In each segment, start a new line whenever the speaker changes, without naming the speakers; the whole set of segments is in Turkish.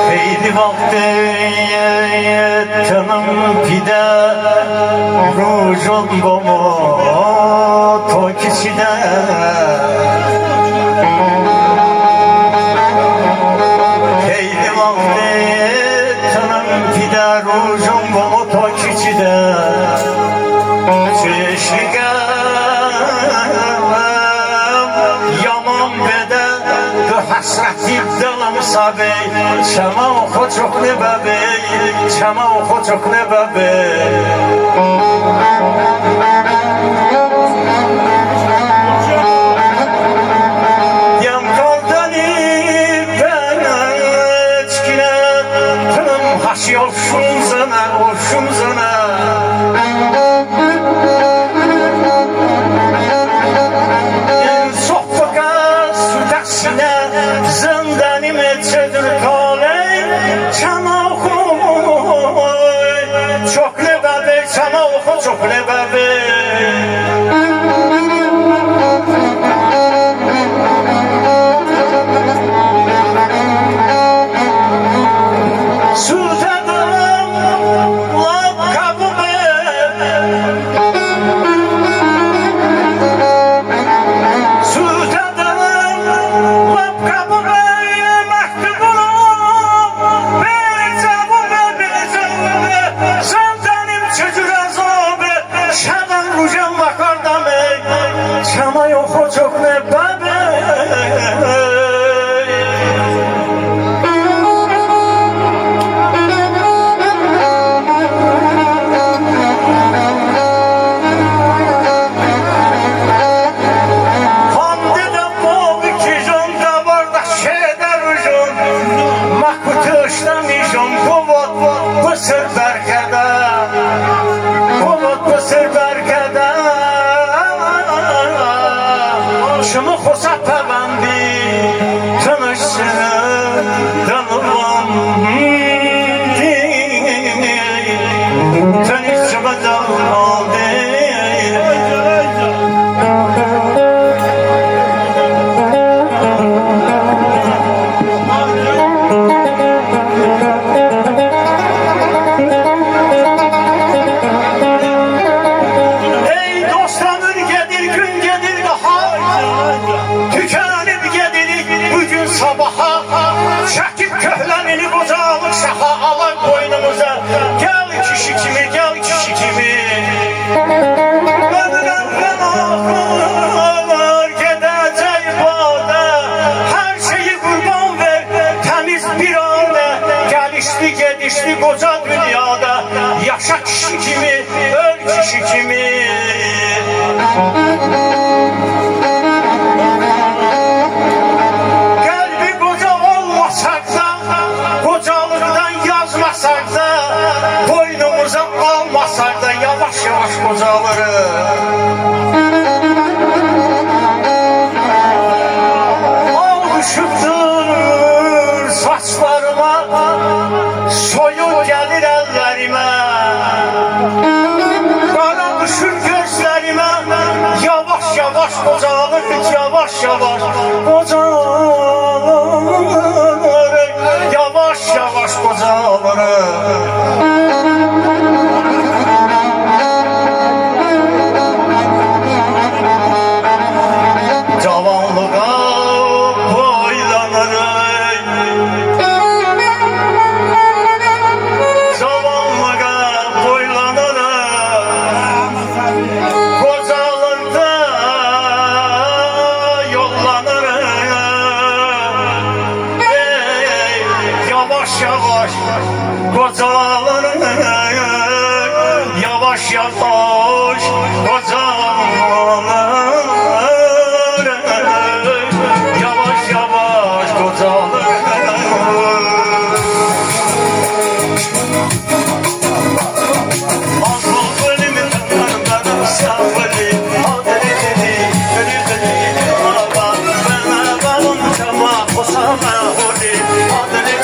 Haydi vakti tanım pide rujun gomu tokiside Haydi vakti tanım pide rujun gomu tokiside Çeşike yaman bede hasreti dilim sabey Çama oku çok ne bebey Çama oku çok ne bebey Yam kaldani ben eçkine Tınım haşi olşun zana Çok ne Şunu xoşa pəbəndi tanışsın tanıvam tanışsıma dalmadı Çəkib köhlənini qocalıq şaha alaq boynumuza Gəl kişi kimi, gəl kişi kimi Ömrümdən axır gedəcək badə Hər şeyi qurban ver, təmiz bir anda Gəlişli gedişli qoca dünyada Yaşa kişi kimi, öl kişi kimi Yavaş yavaş kocaları Al düşübdür saçlarıma Soyun gelir ellerime Qara düşür gözlerime Yavaş yavaş kocalır Yavaş yavaş kocalır Yavaş yavaş kocalır Yavaş kocaların Yavaş yavaş kocaların Yavaş yavaş kocaların Asıl bölümü tanrılarım sağlığı Adeli Baba bana balım çama Osama Holi Adeli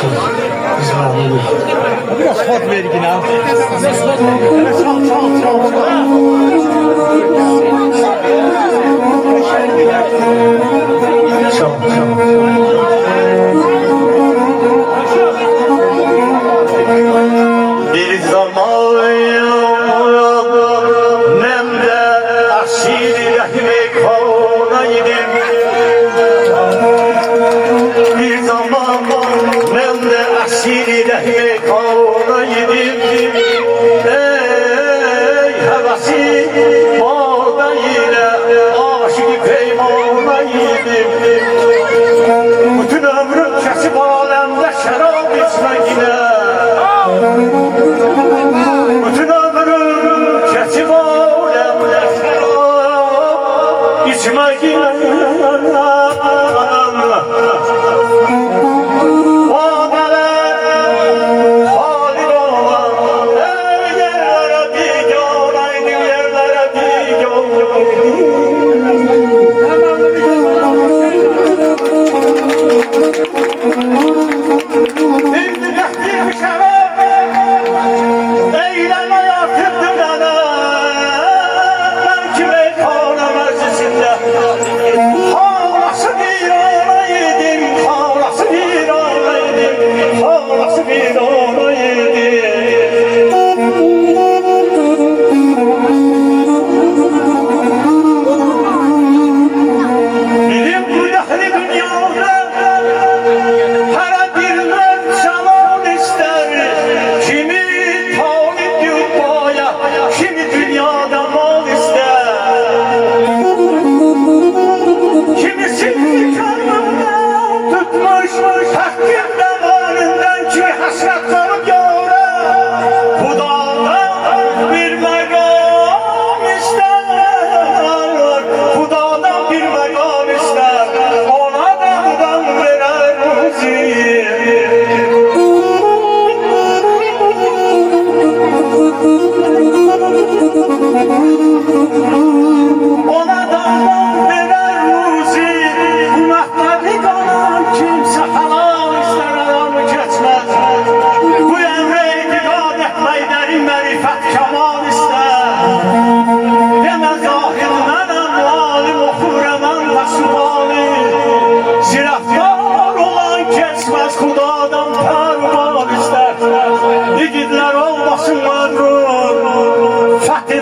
Biz memnunuz. Biraz kod vergin ha.
Bir zaman ben de asil rahmi konaydım. Bir zaman ben de asil rahmi konaydım. Ey havasi bağda ile aşık peymanaydım. Bütün ömrüm kesip alemde şarap içmekle. Bütün ömrüm kesip alemde şarap içmekle.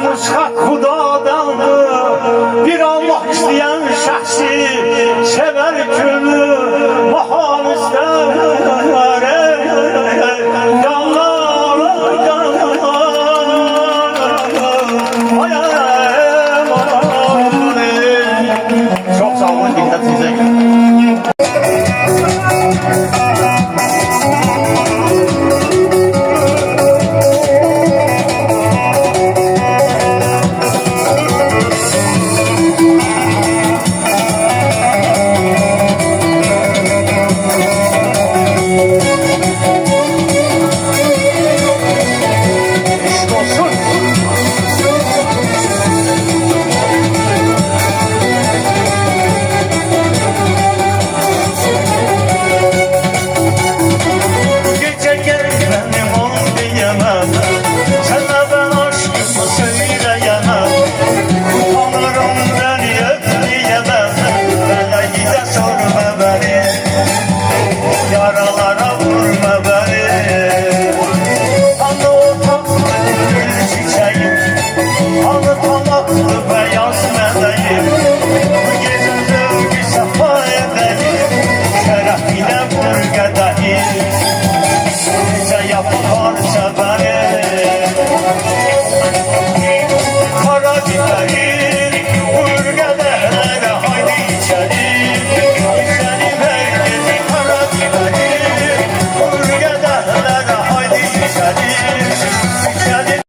Nusxat Xudadandır, bir Allah isteyen şəxsi